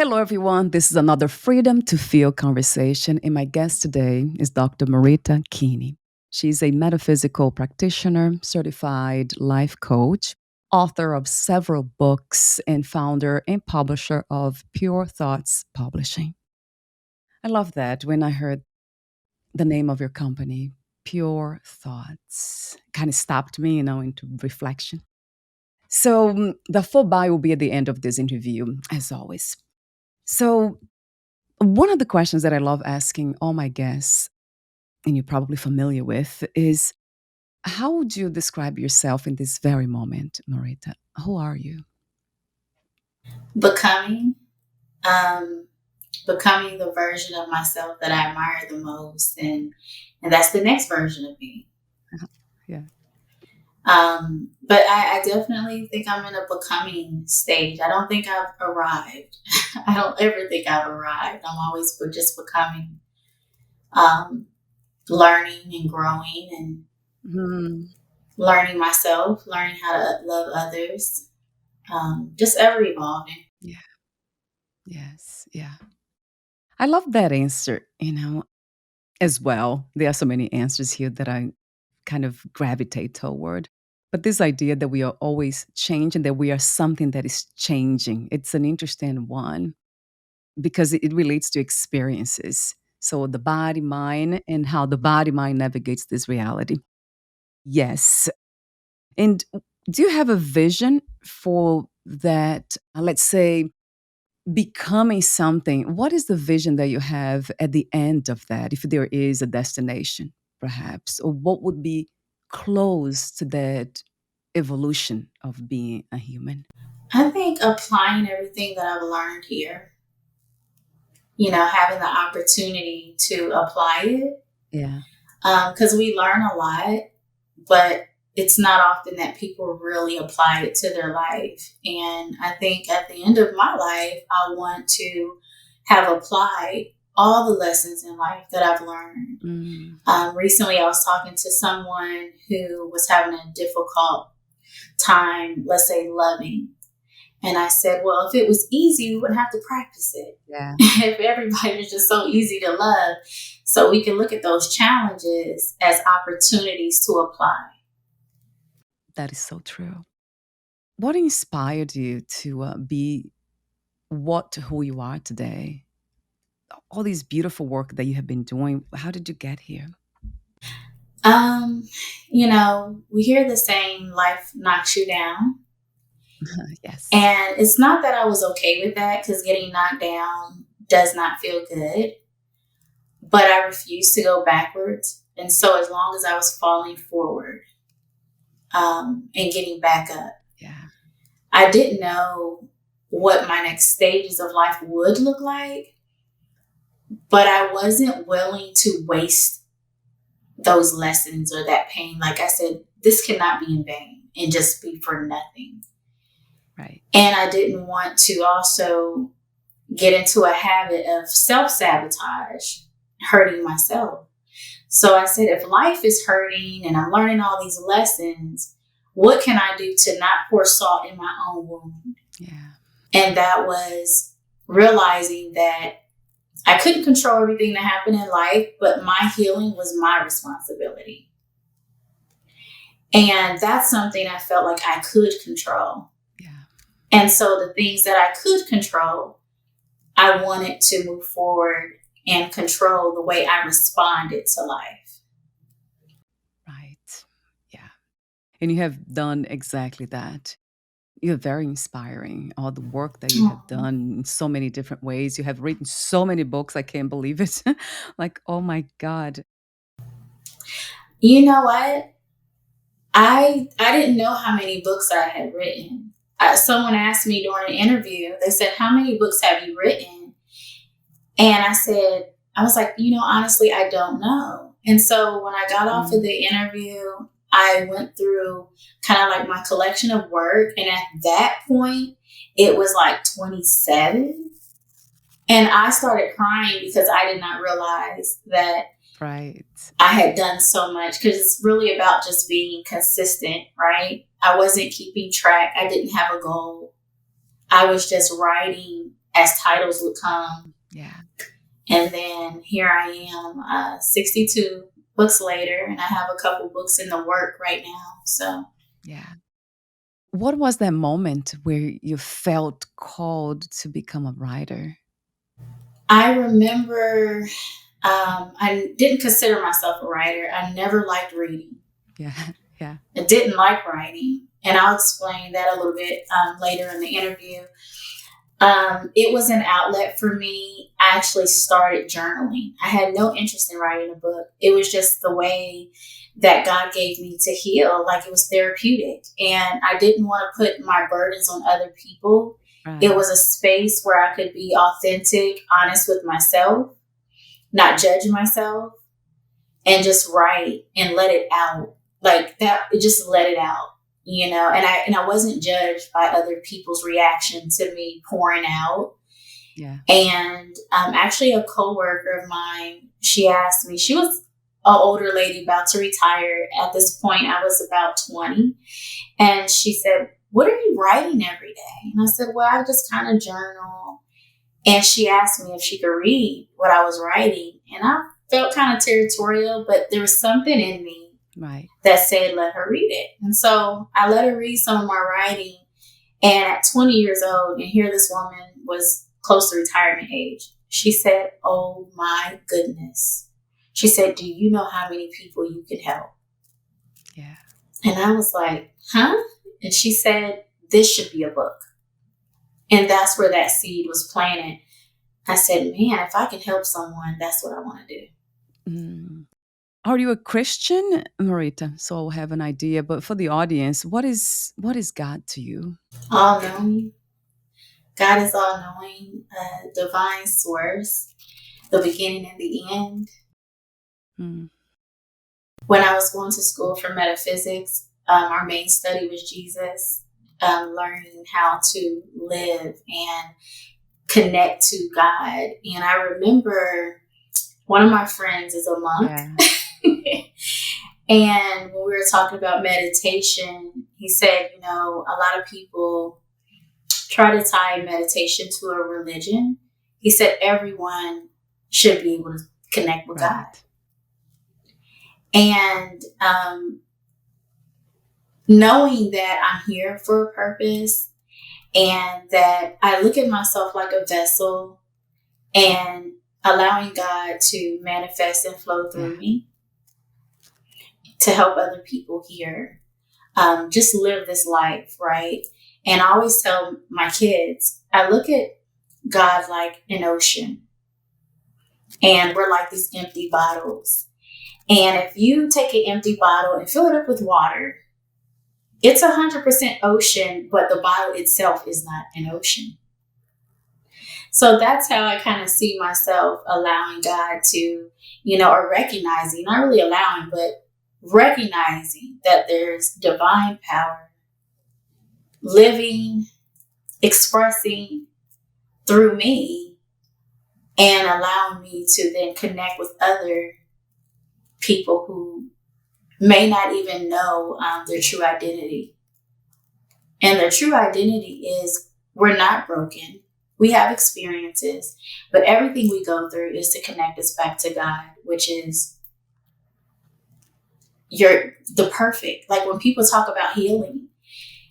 Hello, everyone. This is another Freedom to Feel conversation, and my guest today is Dr. Marita Kinney. She's a metaphysical practitioner, certified life coach, author of several books, and founder and publisher of Pure Thoughts Publishing. I love that when I heard the name of your company, Pure Thoughts. Kind of stopped me, into reflection. So, the full bio will be at the end of this interview, as always. So, one of the questions that I love asking all my guests, and you're probably familiar with, is how would you describe yourself in this very moment, Marita? Who are you? Becoming, um, becoming the version of myself that I admire the most, and that's the next version of me. Yeah. But I definitely think I'm in a becoming stage. I don't think I've arrived. I don't ever think I've arrived. I'm always just becoming, um, learning and growing and Mhm. learning myself, learning how to love others, just ever evolving. Yeah. Yes. Yeah. I love that answer, as well. There are so many answers here that I kind of gravitate toward. But this idea that we are always changing, that we are something that is changing, it's an interesting one because it relates to experiences. So the body mind and how the body mind navigates this reality. Yes. And do you have a vision for that? Let's say becoming something. What is the vision that you have at the end of that, if there is a destination, perhaps? Or what would be close to that evolution of being a human? I think applying everything that I've learned here, having the opportunity to apply it, Yeah. because we learn a lot, but it's not often that people really apply it to their life. And I think at the end of my life, I want to have applied all the lessons in life that I've learned. Mm, Recently, I was talking to someone who was having a difficult time, let's say, loving. And I said, well, if it was easy, we wouldn't have to practice it. yeah. If everybody was just so easy to love, so we can look at those challenges as opportunities to apply. That is so true. What inspired you to be who you are today? All these beautiful work that you have been doing. How did you get here? Um, we hear the saying, life knocks you down. Yes. And it's not that I was okay with that because getting knocked down does not feel good, but I refused to go backwards. And so as long as I was falling forward, and getting back up, Yeah. I didn't know what my next stages of life would look like, but I wasn't willing to waste those lessons or that pain. Like I said, this cannot be in vain and just be for nothing. Right. And I didn't want to also get into a habit of self-sabotage, hurting myself. So I said, if life is hurting and I'm learning all these lessons, what can I do to not pour salt in my own wound? Yeah. And that was realizing that I couldn't control everything that happened in life, but my healing was my responsibility. And that's something I felt like I could control. Yeah. And so the things that I could control, I wanted to move forward and control the way I responded to life. Right. Yeah. And you have done exactly that. You're very inspiring. All the work that you have Oh. done in so many different ways. You have written so many books. I can't believe it. Like, oh my God. You know what? I didn't know how many books I had written. Someone asked me during an interview, they said, how many books have you written? And I was like, honestly, I don't know. And so when I got off of Mm, the interview, I went through kind of like my collection of work. And at that point, it was like 27. And I started crying because I did not realize that right. I had done so much, because it's really about just being consistent, right? I wasn't keeping track. I didn't have a goal. I was just writing as titles would come. Yeah. And then here I am, 62 books later, and I have a couple books in the work right now. So Yeah. What was that moment where you felt called to become a writer? I remember I didn't consider myself a writer. I never liked reading. Yeah. Yeah. I didn't like writing. And I'll explain that a little bit later in the interview. It was an outlet for me. I actually started journaling. I had no interest in writing a book. It was just the way that God gave me to heal. Like, it was therapeutic. And I didn't want to put my burdens on other people. It Right. was a space where I could be authentic, honest with myself, not judge myself, and just write and let it out. Like that, just let it out, and I wasn't judged by other people's reaction to me pouring out. Yeah. And actually, a coworker of mine, she asked me, she was an older lady about to retire. At this point, I was about 20. And she said, "What are you writing every day?" And I said, "Well, I just kind of journal." And she asked me if she could read what I was writing. And I felt kind of territorial, but there was something in me Right. that said, let her read it. And so I let her read some of my writing. And at 20 years old, and here this woman was close to retirement age, she said, "Oh my goodness." She said, "Do you know how many people you can help?" Yeah. And I was like, huh? And she said, "This should be a book." And that's where that seed was planted. I said, man, if I can help someone, that's what I want to do. Mm. Are you a Christian, Marita? So I'll have an idea. But for the audience, what is God to you? All knowing. God is all knowing, divine source, the beginning and the end. Mm. When I was going to school for metaphysics, our main study was Jesus, learning how to live and connect to God. And I remember one of my friends is a monk. Yeah. And when we were talking about meditation, he said, a lot of people try to tie meditation to a religion. He said everyone should be able to connect with God. Right. And knowing that I'm here for a purpose and that I look at myself like a vessel and allowing God to manifest and flow Yeah. through me to help other people here, just live this life, right? And I always tell my kids, I look at God like an ocean, and we're like these empty bottles. And if you take an empty bottle and fill it up with water, it's 100% ocean, but the bottle itself is not an ocean. So that's how I kind of see myself allowing God to, or recognizing, not really allowing, but recognizing that there's divine power living, expressing through me, and allowing me to then connect with other people who may not even know their true identity. And their true identity is we're not broken. We have experiences, but everything we go through is to connect us back to God, which is the perfect. Like when people talk about healing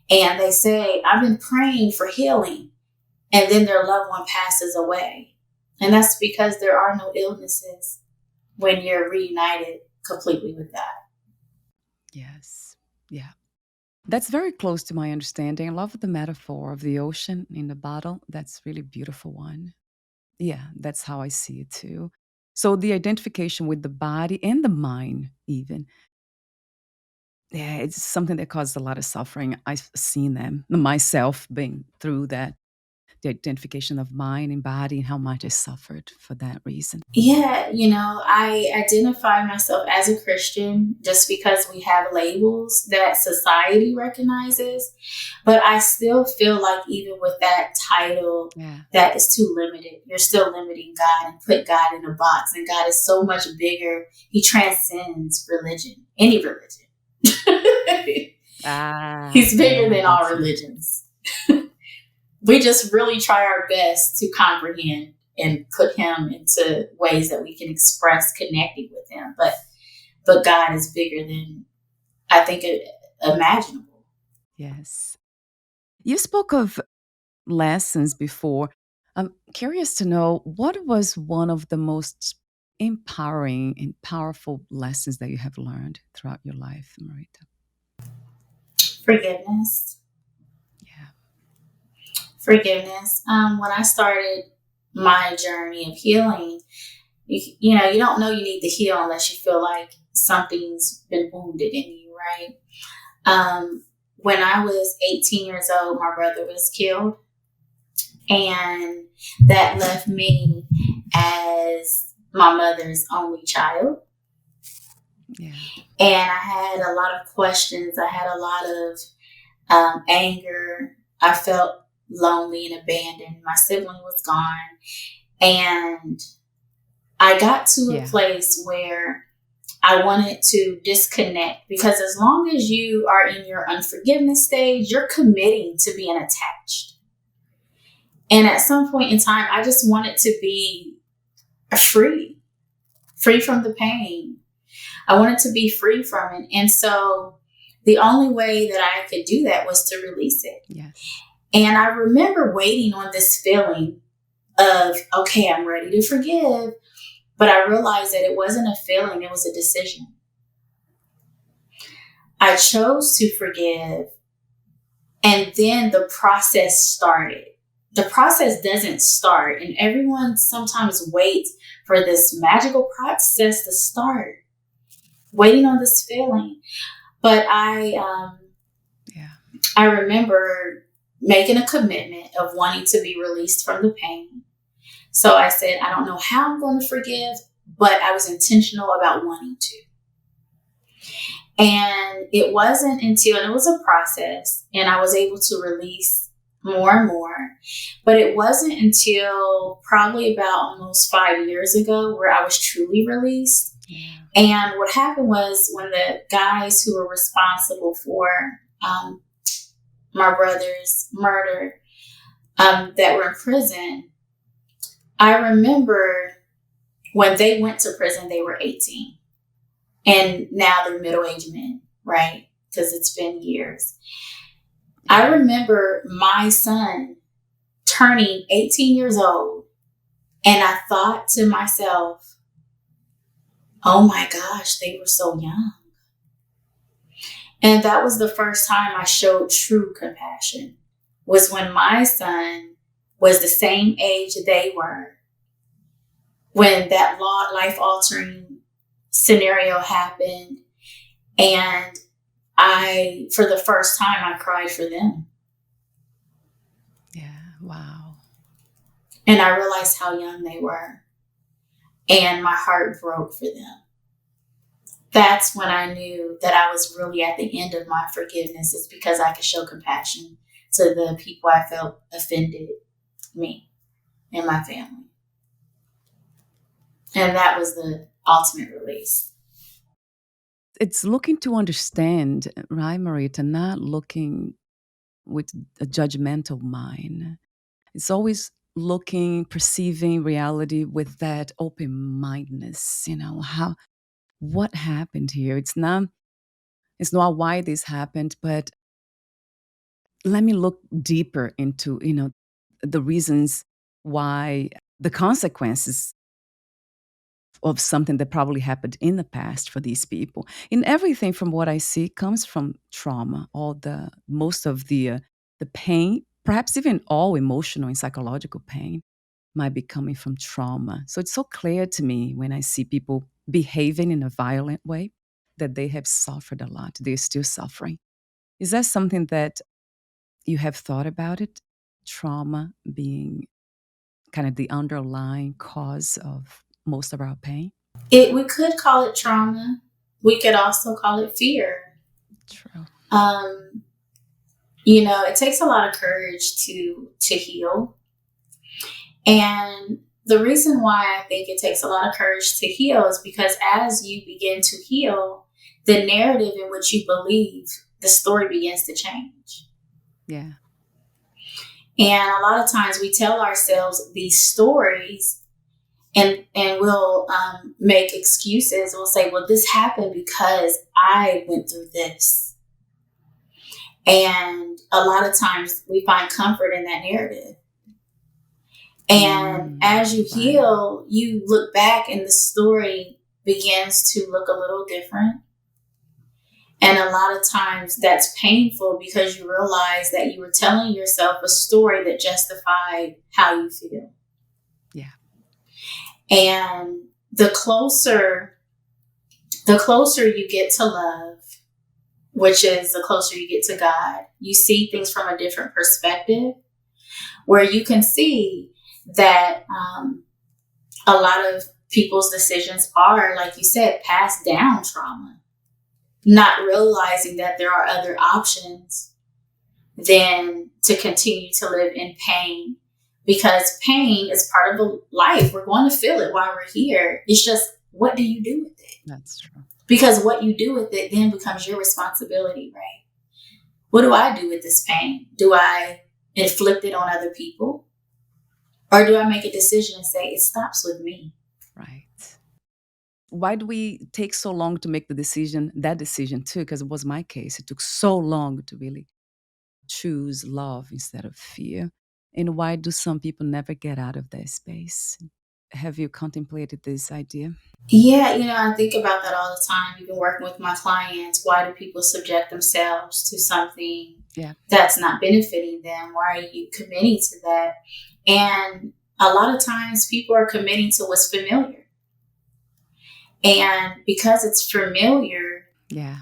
and they say, I've been praying for healing, and then their loved one passes away. And that's because there are no illnesses when you're reunited completely with God. Yes. Yeah. That's very close to my understanding. I love the metaphor of the ocean in the bottle. That's really beautiful one. Yeah, that's how I see it too. So the identification with the body and the mind, even, yeah, it's something that causes a lot of suffering. I've seen them myself being through that, the identification of mind and body and how much I suffered for that reason. Yeah, I identify myself as a Christian just because we have labels that society recognizes. But I still feel like even with that title, Yeah. that is too limited. You're still limiting God and put God in a box. And God is so much bigger. He transcends religion, any religion. Ah, He's bigger yeah, than all that's it. religions. we just really try our best to comprehend and put him into ways that we can express connecting with him. But God is bigger than I think imaginable. Yes. You spoke of lessons before. I'm curious to know what was one of the most empowering and powerful lessons that you have learned throughout your life, Marita? Forgiveness. Yeah. Forgiveness. When I started my journey of healing, you don't know you need to heal unless you feel like something's been wounded in you, right? When I was 18 years old, my brother was killed, and that left me as my mother's only child. Yeah. And I had a lot of questions. I had a lot of anger. I felt lonely and abandoned. My sibling was gone. And I got to a Yeah. place where I wanted to disconnect, because as long as you are in your unforgiveness stage, you're committing to being attached. And at some point in time, I just wanted to be free, free from the pain. I wanted to be free from it. And so the only way that I could do that was to release it. Yes. And I remember waiting on this feeling of, okay, I'm ready to forgive. But I realized that it wasn't a feeling, it was a decision. I chose to forgive, and then the process started. The process doesn't start, and everyone sometimes waits for this magical process to start, waiting on this feeling. But Yeah. I remember making a commitment of wanting to be released from the pain. So I said, I don't know how I'm going to forgive, but I was intentional about wanting to. And it wasn't until, and it was a process, and I was able to release more and more. But it wasn't until probably about almost 5 years ago where I was truly released. Yeah. And what happened was, when the guys who were responsible for my brother's murder that were in prison, I remember when they went to prison, they were 18. And now they're middle-aged men, right? Because it's been years. Yeah. I remember my son turning 18 years old, and I thought to myself, oh my gosh, they were so young. And that was the first time I showed true compassion, was when my son was the same age they were when that life-altering scenario happened. And for the first time, I cried for them. Yeah. Wow. And I realized how young they were. And my heart broke for them. That's when I knew that I was really at the end of my forgiveness. It's because I could show compassion to the people I felt offended me and my family. And that was the ultimate release. It's looking to understand, right, Marita? Not looking with a judgmental mind. It's always looking, perceiving reality with that open mindedness. What happened here? It's not why this happened, but let me look deeper into, the reasons why, the consequences of something that probably happened in the past for these people. And everything from what I see comes from trauma. All the most of the pain, perhaps even all emotional and psychological pain, might be coming from trauma. So it's so clear to me when I see people behaving in a violent way that they have suffered a lot. They're still suffering. Is that something that you have thought about it? Trauma being kind of the underlying cause of most of our pain? We could call it trauma. We could also call it fear. True. Um, it takes a lot of courage to heal. And the reason why I think it takes a lot of courage to heal is because as you begin to heal, the narrative in which you believe, the story begins to change. Yeah. And a lot of times we tell ourselves these stories, and we'll make excuses. We'll say, well, this happened because I went through this. And a lot of times we find comfort in that narrative. And as you Right. heal, you look back and the story begins to look a little different. And a lot of times that's painful because you realize that you were telling yourself a story that justified how you feel. Yeah. And the closer you get to love, which is the closer you get to God, you see things from a different perspective where you can see that a lot of people's decisions are, like you said, passed down trauma, not realizing that there are other options than to continue to live in pain, because pain is part of life. We're going to feel it while we're here. It's just, what do you do with it? That's true. Because what you do with it then becomes your responsibility, right? What do I do with this pain? Do I inflict it on other people? Or do I make a decision and say, it stops with me? Right. Why do we take so long to make that decision too? Because it was my case. It took so long to really choose love instead of fear. And why do some people never get out of their space? Have you contemplated this idea? Yeah, I think about that all the time. Even working with my clients, why do people subject themselves to something Yeah. that's not benefiting them? Why are you committing to that? And a lot of times people are committing to what's familiar. And because it's familiar, Yeah.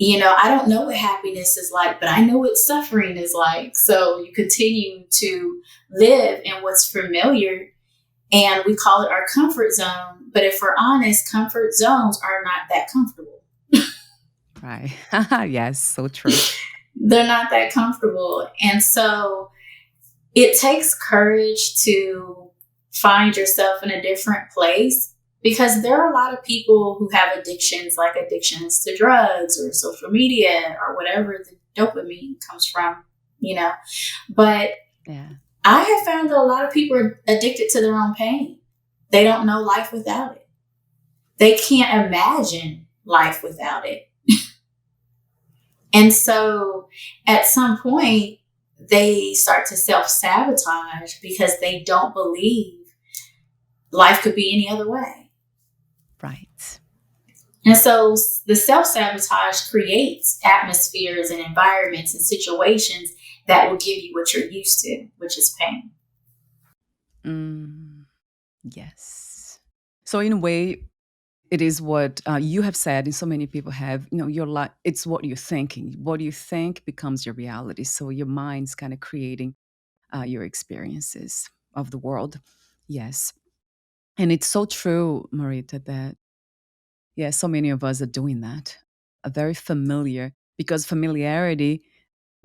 I don't know what happiness is like, but I know what suffering is like. So you continue to live in what's familiar, and we call it our comfort zone. But if we're honest, comfort zones are not that comfortable. Right. Yes, so true. They're not that comfortable. And so it takes courage to find yourself in a different place, because there are a lot of people who have addictions, like addictions to drugs or social media or whatever the dopamine comes from, you know. But Yeah. I have found that a lot of people are addicted to their own pain. They don't know life without it. They can't imagine life without it. And so at some point, they start to self sabotage because they don't believe life could be any other way. Right. And so the self sabotage creates atmospheres and environments and situations that will give you what you're used to, which is pain. Mm, yes. So in a way, it is what you have said, and so many people have. Your life. It's what you're thinking. What you think becomes your reality. So your mind's kind of creating your experiences of the world. Yes, and it's so true, Marita, that yeah, so many of us are doing that. A very familiar, because familiarity,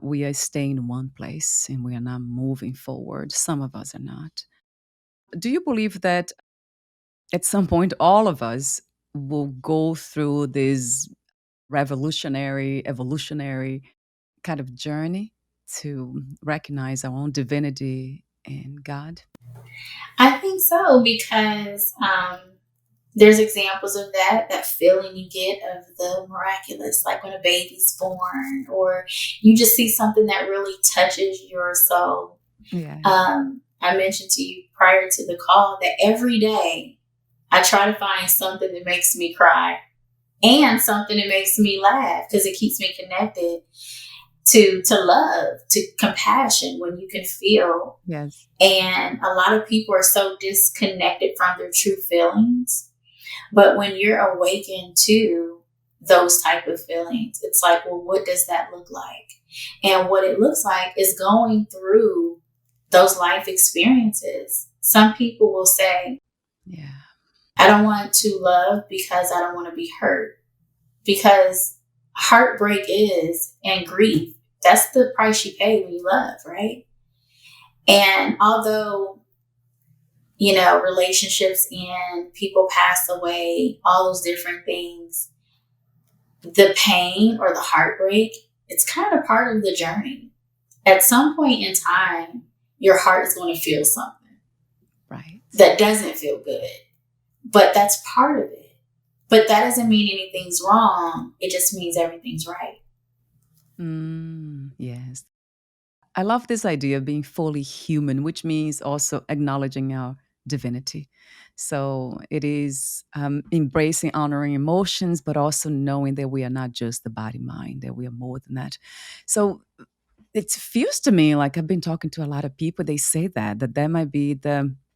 we are staying in one place and we are not moving forward. Some of us are not. Do you believe that at some point all of us will go through this revolutionary, evolutionary kind of journey to recognize our own divinity in God? I think so, because there's examples of that feeling you get of the miraculous, like when a baby's born, or you just see something that really touches your soul. Yeah. I mentioned to you prior to the call that every day I try to find something that makes me cry and something that makes me laugh, because it keeps me connected to love, to compassion, when you can feel. Yes. And a lot of people are so disconnected from their true feelings. But when you're awakened to those type of feelings, it's like, well, what does that look like? And what it looks like is going through those life experiences. Some people will say, Yeah. I don't want to love because I don't want to be hurt. Because heartbreak is, and grief, that's the price you pay when you love, right? And although, relationships and people pass away, all those different things, the pain or the heartbreak, it's kind of part of the journey. At some point in time, your heart is going to feel something Right. that doesn't feel good. But that's part of it. But that doesn't mean anything's wrong. It just means everything's right. Yes. I love this idea of being fully human, which means also acknowledging our divinity. So it is embracing, honoring emotions, but also knowing that we are not just the body mind, that we are more than that. So it feels to me like I've been talking to a lot of people. They say that might be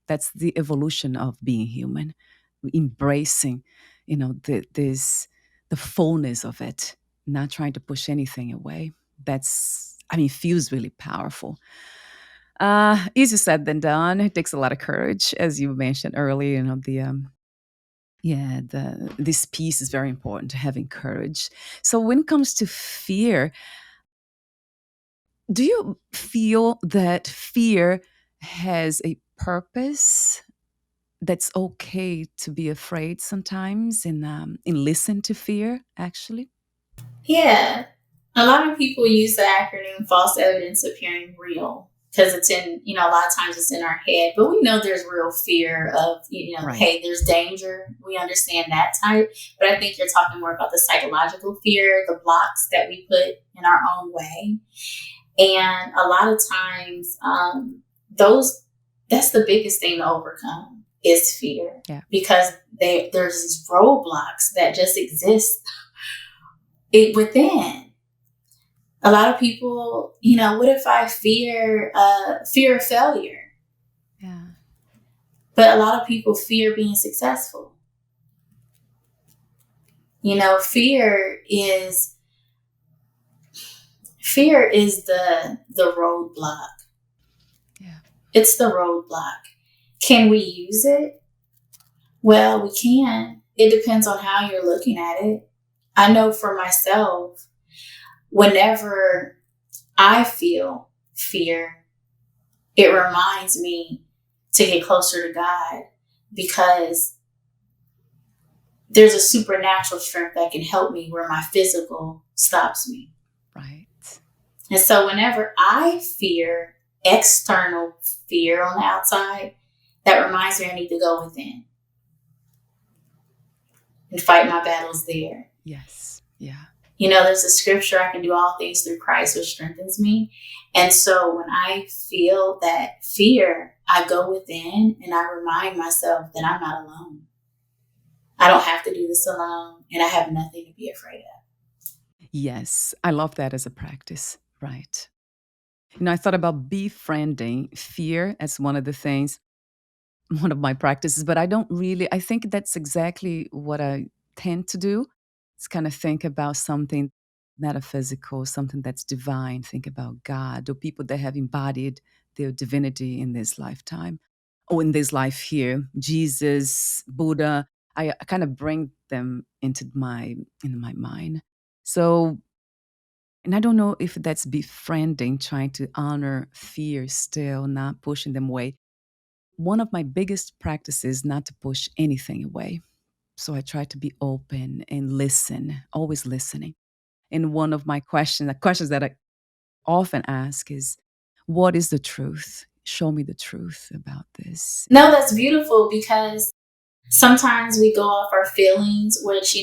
that's the evolution of being human, embracing, the fullness of it, not trying to push anything away. Feels really powerful. Easier said than done. It takes a lot of courage, as you mentioned earlier. This piece is very important, having courage. So when it comes to fear, do you feel that fear has a purpose? That's okay to be afraid sometimes, and listen to fear. Actually, Yeah. A lot of people use the acronym false evidence appearing real because it's in, a lot of times it's in our head, but we know there's real fear of, right? hey, there's danger. We understand that type. But I think you're talking more about the psychological fear, the blocks that we put in our own way. And a lot of times, those that's the biggest thing to overcome is fear Yeah, because there's these roadblocks that just exist within. A lot of people, what if I fear of failure? yeah, But a lot of people fear being successful. Fear is the roadblock. yeah. It's the roadblock. Can we use it? Well, we can. It depends on how you're looking at it. I know for myself, whenever I feel fear, it reminds me to get closer to God because there's a supernatural strength that can help me where my physical stops me. Right. And so whenever I fear external fear on the outside, that reminds me I need to go within and fight my battles there. Yes. Yeah. There's a scripture, I can do all things through Christ, which strengthens me. And so when I feel that fear, I go within and I remind myself that I'm not alone. I don't have to do this alone, and I have nothing to be afraid of. Yes. I love that as a practice. Right. I thought about befriending fear as one of the things, one of my practices, but I think that's exactly what I tend to do. It's kind of think about something metaphysical, something that's divine, think about God or people that have embodied their divinity in this lifetime or in this life here, Jesus, Buddha. I kind of bring them into my mind. So, and I don't know if that's befriending, trying to honor fear still, not pushing them away. One of my biggest practices not to push anything away. So I try to be open and listen, always listening. And one of my questions, the questions that I often ask is, what is the truth? Show me the truth about this. No, that's beautiful because sometimes we go off our feelings, which,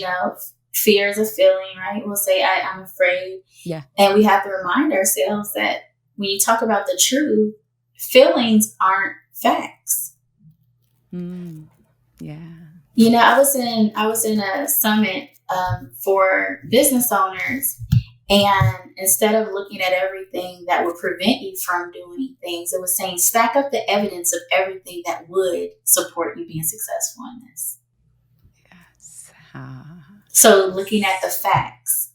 fear is a feeling, right? We'll say, I'm afraid. Yeah. And we have to remind ourselves that when you talk about the truth, feelings aren't facts. Mm, yeah. I was in a summit for business owners, and instead of looking at everything that would prevent you from doing things, it was saying stack up the evidence of everything that would support you being successful in this. Yes. Ah, So looking at the facts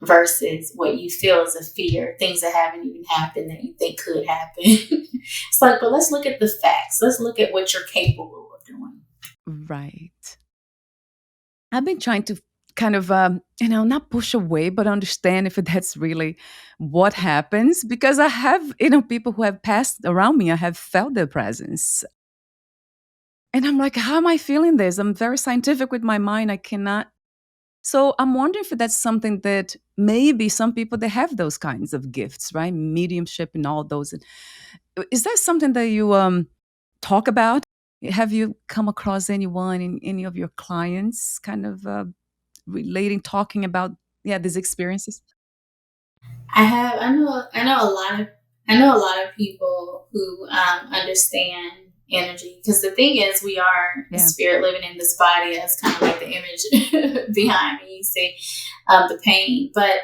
versus what you feel is a fear, things that haven't even happened that you think could happen. It's like, but let's look at the facts. Let's look at what you're capable of doing. right. I've been trying to kind of, not push away, but understand if that's really what happens because I have, people who have passed around me, I have felt their presence. And I'm like, how am I feeling this? I'm very scientific with my mind. I cannot. So I'm wondering if that's something that maybe some people they have those kinds of gifts, right? Mediumship and all those. Is that something that you talk about? Have you come across anyone in any of your clients kind of relating, talking about, yeah, these experiences? I have. I know a lot of people who understand energy, because the thing is, we are a Yeah, spirit living in this body. That's kind of like the image behind me. You see the pain, but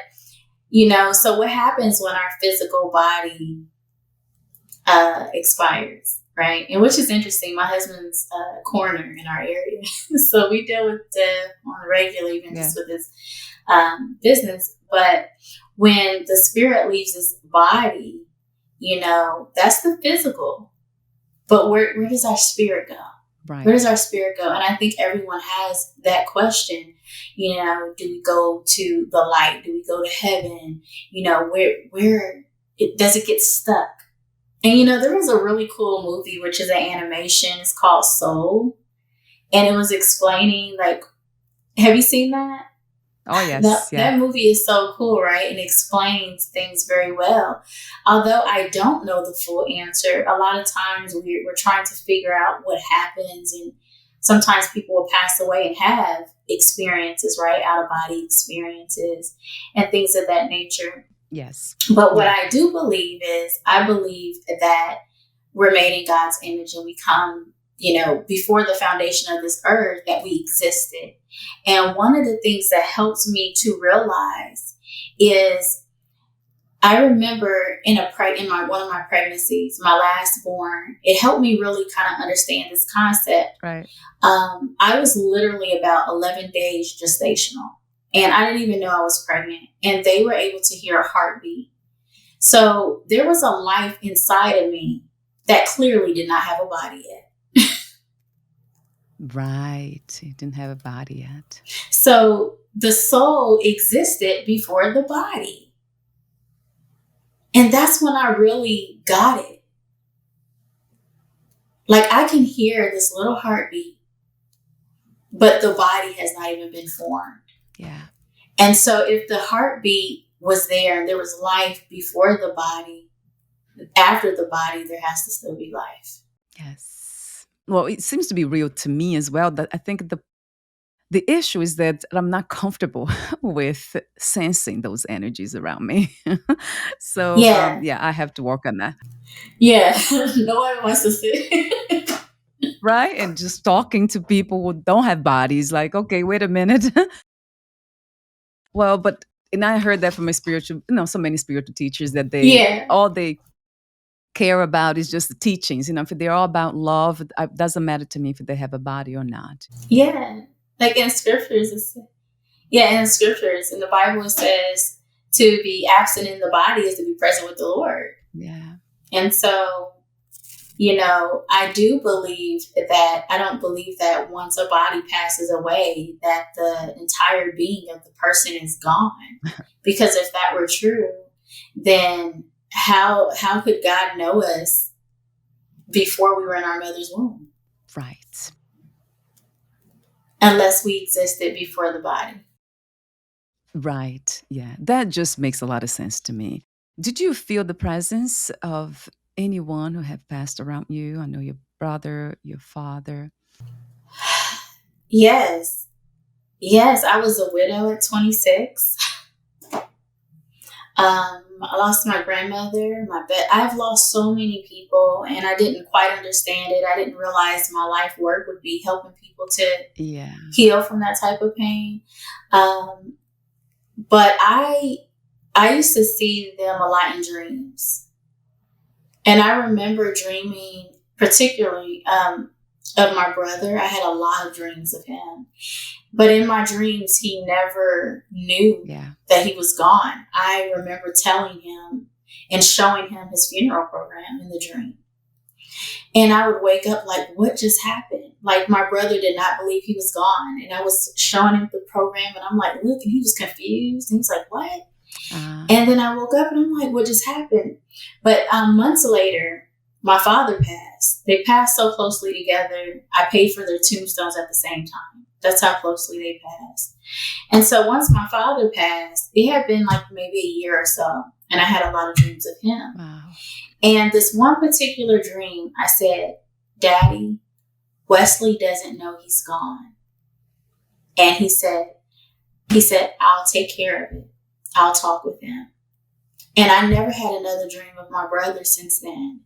so what happens when our physical body expires, right? And which is interesting. My husband's a coroner in our area, so we deal with death on a regular, even just yeah, with his business. But when the spirit leaves his body, that's the physical. But where does our spirit go? Where right. does our spirit go? And I think everyone has that question. Do we go to the light? Do we go to heaven? Does it get stuck? And there was a really cool movie, which is an animation. It's called Soul, and it was explaining, like, have you seen that? Oh, That yes, yeah, that movie is so cool, right? And explains things very well. Although I don't know the full answer, a lot of times we're trying to figure out what happens, and sometimes people will pass away and have experiences, right? Out of body experiences and things of that nature. yes, But what yeah, I do believe is, I believe that we're made in God's image, and we come, before the foundation of this earth, that we existed. And one of the things that helps me to realize is, I remember in my one of my pregnancies, my last born, it helped me really kind of understand this concept. right. I was literally about 11 days gestational, and I didn't even know I was pregnant. And they were able to hear a heartbeat. So there was a life inside of me that clearly did not have a body yet. Right. You didn't have a body yet. So the soul existed before the body. And that's when I really got it. Like, I can hear this little heartbeat, but the body has not even been formed. Yeah. And so if the heartbeat was there and there was life before the body, after the body, there has to still be life. Yes. Well, it seems to be real to me as well. That I think the issue is that I'm not comfortable with sensing those energies around me. So Yeah. yeah, I have to work on that. Yeah. No one wants to sit. Right. And just talking to people who don't have bodies, like, okay, wait a minute. Well, but and I heard that from a spiritual, so many spiritual teachers that Yeah. all they care about is just the teachings. If they're all about love, it doesn't matter to me if they have a body or not. Yeah. Like in scriptures, in scriptures, in the Bible, it says to be absent in the body is to be present with the Lord. Yeah. And so, I do believe that, I don't believe that once a body passes away, that the entire being of the person is gone. Because if that were true, then how could God know us before we were in our mother's womb? Right. Unless we existed before the body. Right. Yeah. That just makes a lot of sense to me. Did you feel the presence of anyone who have passed around you? I know your brother, your father. Yes. Yes, I was a widow at 26. I lost my grandmother, I've lost so many people, and I didn't quite understand it. I didn't realize my life work would be helping people to Yeah. heal from that type of pain. Um, but I used to see them a lot in dreams. And I remember dreaming particularly of my brother. I had a lot of dreams of him. But in my dreams, he never knew Yeah. that he was gone. I remember telling him and showing him his funeral program in the dream. And I would wake up like, what just happened? Like, my brother did not believe he was gone. And I was showing him the program, and I'm like, look, and he was confused. And he's like, what? Uh, And then I woke up and I'm like, what just happened? But months later, my father passed. They passed so closely together. I paid for their tombstones at the same time. That's how closely they passed. And so once my father passed, it had been like maybe a year or so. and I had a lot of dreams of him. Wow. And this one particular dream, I said, Daddy, Wesley doesn't know he's gone. And he said, I'll take care of it. I'll talk with him. And I never had another dream of my brother since then.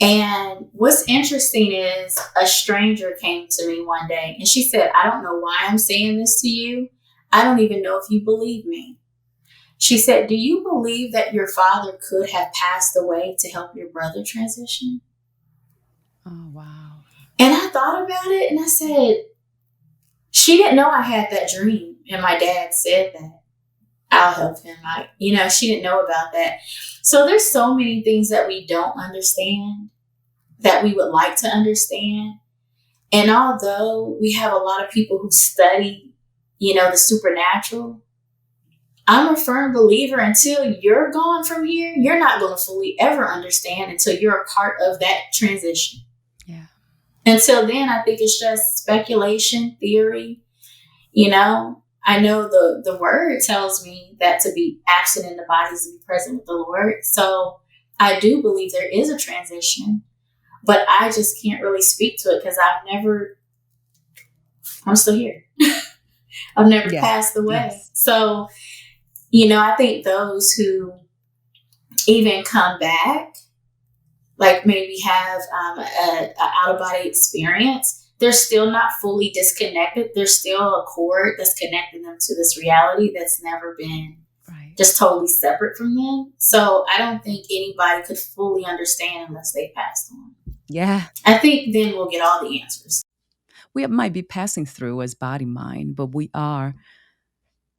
And what's interesting is a stranger came to me one day and she said, I don't know why I'm saying this to you. I don't even know if you believe me. She said, do you believe that your father could have passed away to help your brother transition? Oh, wow. And I thought about it and I said, she didn't know I had that dream. And my dad said that I'll help him. She didn't know about that. So there's so many things that we don't understand that we would like to understand. And although we have a lot of people who study, the supernatural, I'm a firm believer until you're gone from here, you're not going to fully ever understand until you're a part of that transition. Yeah. Until then, I think it's just speculation, theory. I know the word tells me that to be absent in the body is to be present with the Lord. So I do believe there is a transition, but I just can't really speak to it because I'm still here. I've never passed away. Yes. So, I think those who even come back, like maybe have an out-of-body experience, they're still not fully disconnected. There's still a cord that's connecting them to this reality that's never been just totally separate from them. So I don't think anybody could fully understand unless they passed on. Yeah. I think then we'll get all the answers. We might be passing through as body mind, but we are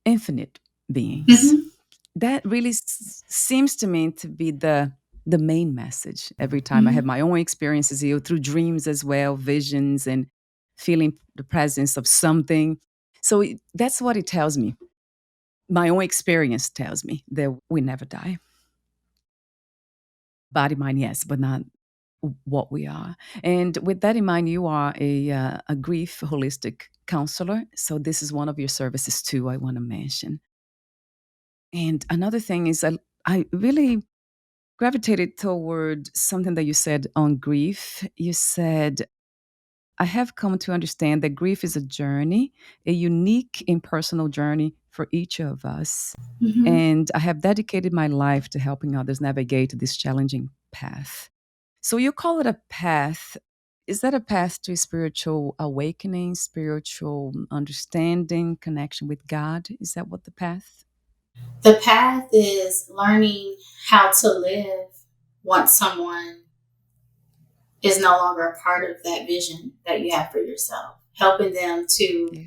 infinite beings. Mm-hmm. That really seems to me to be the main message every time I Mm-hmm. have my own experiences here through dreams as well, visions, and feeling the presence of something. So that's what it tells me. My own experience tells me that we never die. Body, mind, yes, but not what we are. And with that in mind, you are a grief holistic counselor. So this is one of your services too, I want to mention. And another thing is I really gravitated toward something that you said on grief. You said, I have come to understand that grief is a journey, a unique impersonal journey for each of us. Mm-hmm. And I have dedicated my life to helping others navigate this challenging path. So you call it a path. Is that a path to spiritual awakening, spiritual understanding, connection with God? Is that what the path? The path is learning how to live once someone is no longer a part of that vision that you have for yourself, helping them to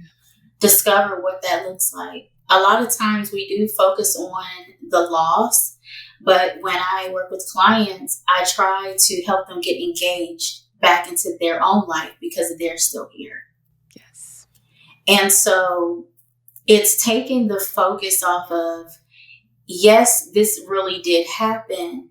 discover what that looks like. A lot of times we do focus on the loss, but when I work with clients, I try to help them get engaged back into their own life because they're still here. Yes. And so it's taking the focus off of, yes, this really did happen,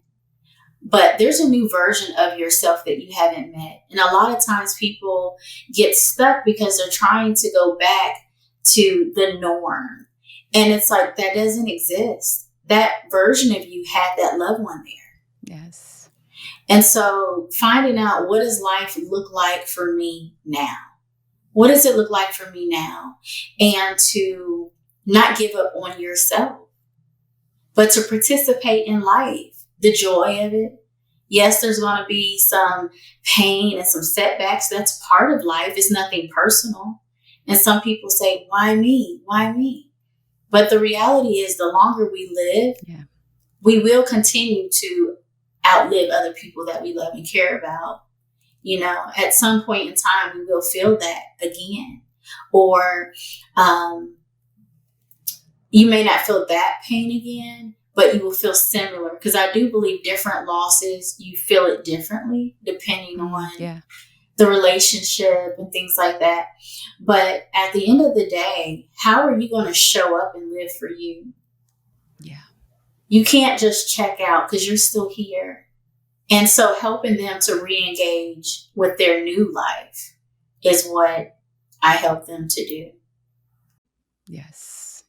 but there's a new version of yourself that you haven't met. And a lot of times people get stuck because they're trying to go back to the norm. And it's like, that doesn't exist. That version of you had that loved one there. Yes. And so finding out, what does life look like for me now? What does it look like for me now? And to not give up on yourself, but to participate in life, the joy of it. Yes, there's going to be some pain and some setbacks. That's part of life. It's nothing personal. And some people say, why me? Why me? But the reality is, the longer we live, we will continue to outlive other people that we love and care about. At some point in time, we will feel that again. Or you may not feel that pain again, but you will feel similar. Because I do believe different losses, you feel it differently depending on the relationship and things like that. But at the end of the day, how are you going to show up and live for you? Yeah. You can't just check out because you're still here. And so helping them to re-engage with their new life is what I help them to do. Yes.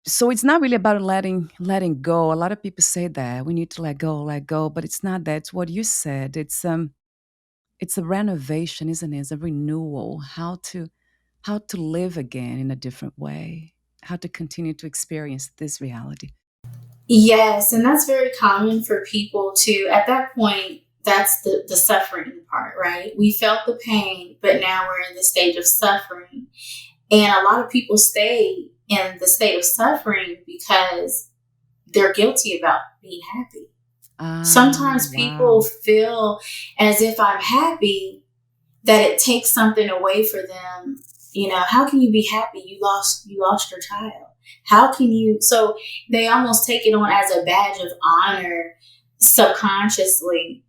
So it's not really about letting go. A lot of people say that we need to let go, but it's not that. It's what you said. It's a renovation, isn't it? It's a renewal. How to live again in a different way. How to continue to experience this reality. Yes, and that's very common for people to, at that point, that's the suffering part, right? We felt the pain, but now we're in the stage of suffering. And a lot of people stay in the state of suffering because they're guilty about being happy. Ah, Sometimes people wow. feel as if I'm happy, that it takes something away for them. You know, how can you be happy? You lost your child. How can you? So they almost take it on as a badge of honor subconsciously,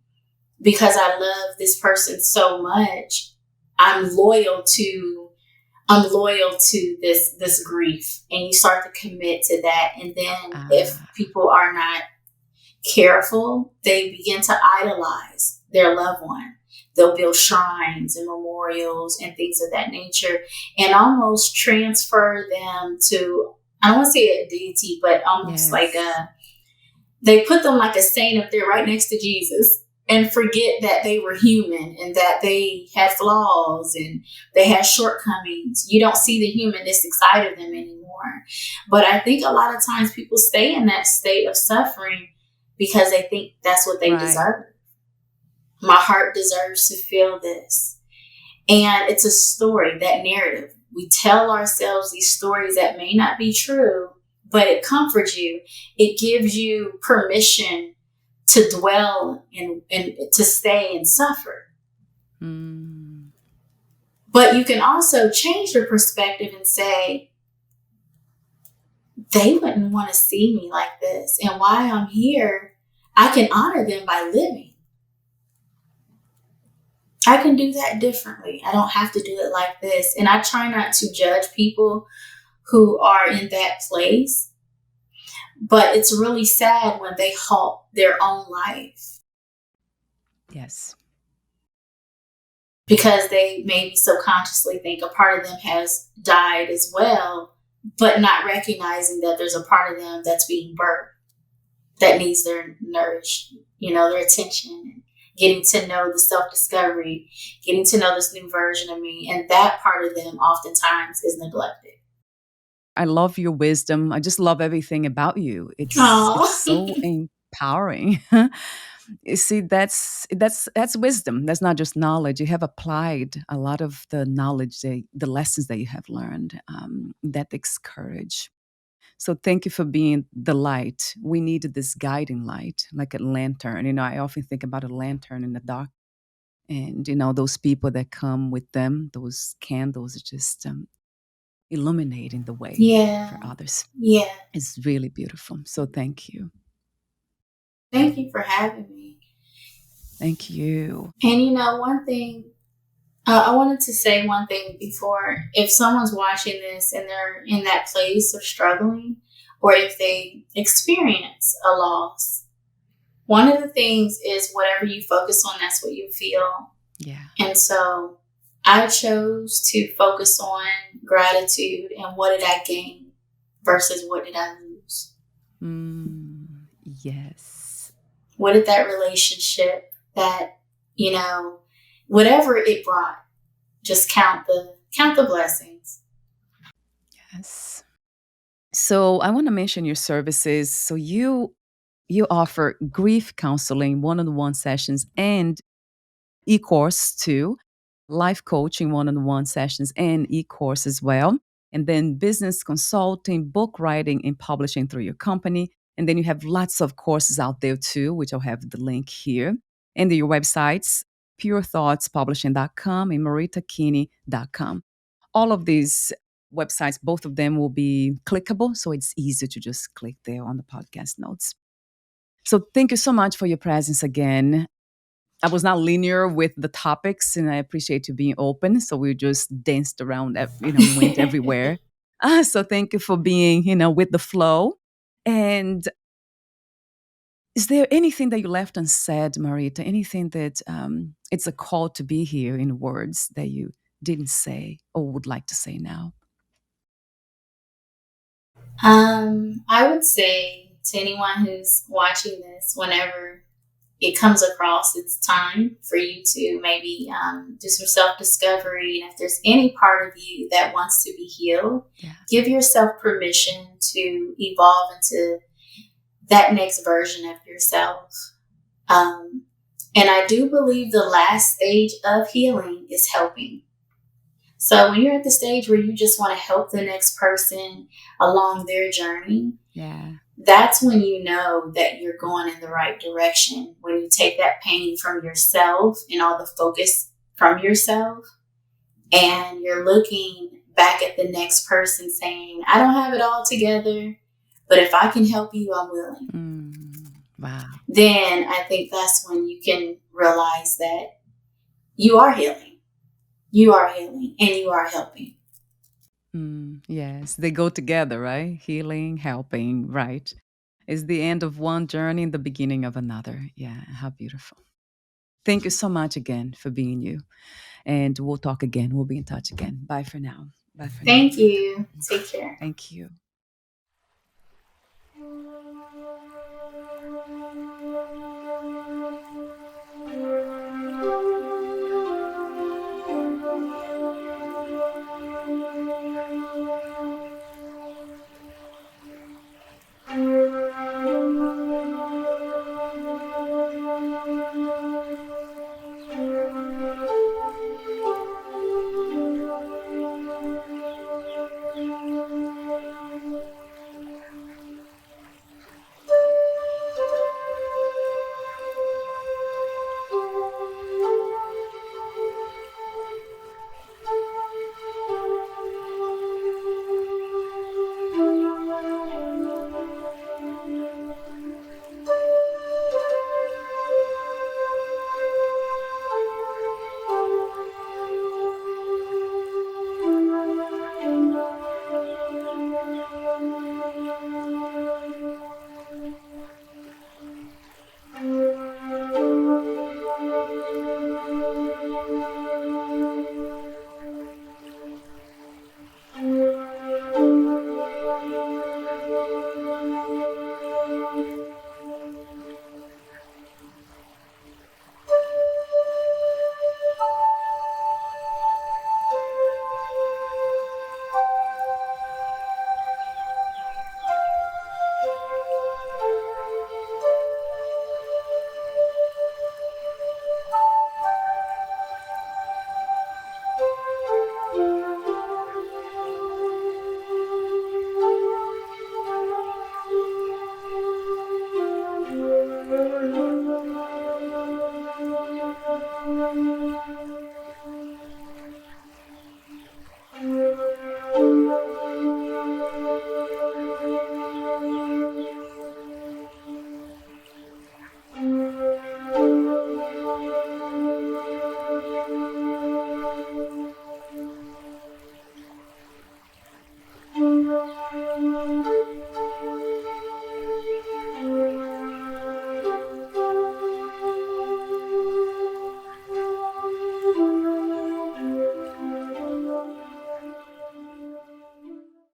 because I love this person so much. I'm loyal to this grief, and you start to commit to that. And then if Ah, people are not careful, they begin to idolize their loved one. They'll build shrines and memorials and things of that nature, and almost transfer them to, I don't want to say a deity, but almost like yes. they put them like a saint up there right next to Jesus, and forget that they were human and that they had flaws and they had shortcomings. You don't see the humanistic side of them anymore. But I think a lot of times people stay in that state of suffering because they think that's what they Right. deserve. My heart deserves to feel this. And it's a story, that narrative. We tell ourselves these stories that may not be true, but it comforts you. It gives you permission to dwell and to stay and suffer. Mm, But you can also change your perspective and say, they wouldn't want to see me like this. And why I'm here, I can honor them by living. I can do that differently. I don't have to do it like this. And I try not to judge people who are in that place, but it's really sad when they halt their own life yes. because they maybe subconsciously think a part of them has died as well, but not recognizing that there's a part of them that's being birthed, that needs their nourished, their attention, getting to know the self-discovery, getting to know this new version of me. And that part of them oftentimes is neglected. I love your wisdom. I just love everything about you. It's Oh, so empowering. You see, that's wisdom. That's not just knowledge. You have applied a lot of the knowledge, the lessons that you have learned. That takes courage. So thank you for being the light. We needed this guiding light, like a lantern. I often think about a lantern in the dark, and those people that come with them, those candles, are just illuminating the way for yeah, others. yeah. It's really beautiful. So thank you. Thank you for having me. Thank you. And one thing, I wanted to say one thing before. If someone's watching this and they're in that place of struggling, or if they experience a loss, one of the things is whatever you focus on, that's what you feel. Yeah. And so I chose to focus on gratitude and what did I gain versus what did I lose? Yes. What did that relationship, that, you know, whatever it brought, just count the blessings. Yes. So I want to mention your services. So you offer grief counseling, one-on-one sessions, and e-course too, life coaching, one-on-one sessions, and e-course as well. And then business consulting, book writing, and publishing through your company. And then you have lots of courses out there too, which I'll have the link here. And your websites, purethoughtspublishing.com and maritakinney.com. All of these websites, both of them will be clickable, so it's easy to just click there on the podcast notes. So thank you so much for your presence again. I was not linear with the topics, and I appreciate you being open. So we just danced around, we went everywhere. So thank you for being, with the flow. And is there anything that you left unsaid, Marita? Anything that it's a call to be here in words that you didn't say or would like to say now? I would say to anyone who's watching this, whenever it comes across, it's time for you to maybe do some self discovery. And if there's any part of you that wants to be healed, Yeah. give yourself permission to evolve into that next version of yourself. Um, and I do believe the last stage of healing is helping. So when you're at the stage where you just want to help the next person along their journey, Yeah. that's when you know that you're going in the right direction. When you take that pain from yourself and all the focus from yourself, and you're looking back at the next person saying, I don't have it all together, but if I can help you, I'm willing. Mm. Wow. Then I think that's when you can realize that you are healing. You are healing and you are helping. Yes, they go together, right? Healing, helping, right? Is the end of one journey and the beginning of another. Yeah, how beautiful. Thank you so much again for being you. And we'll talk again. We'll be in touch again. Bye for now. Bye for now, Thank Marita. you. Take care. Thank you.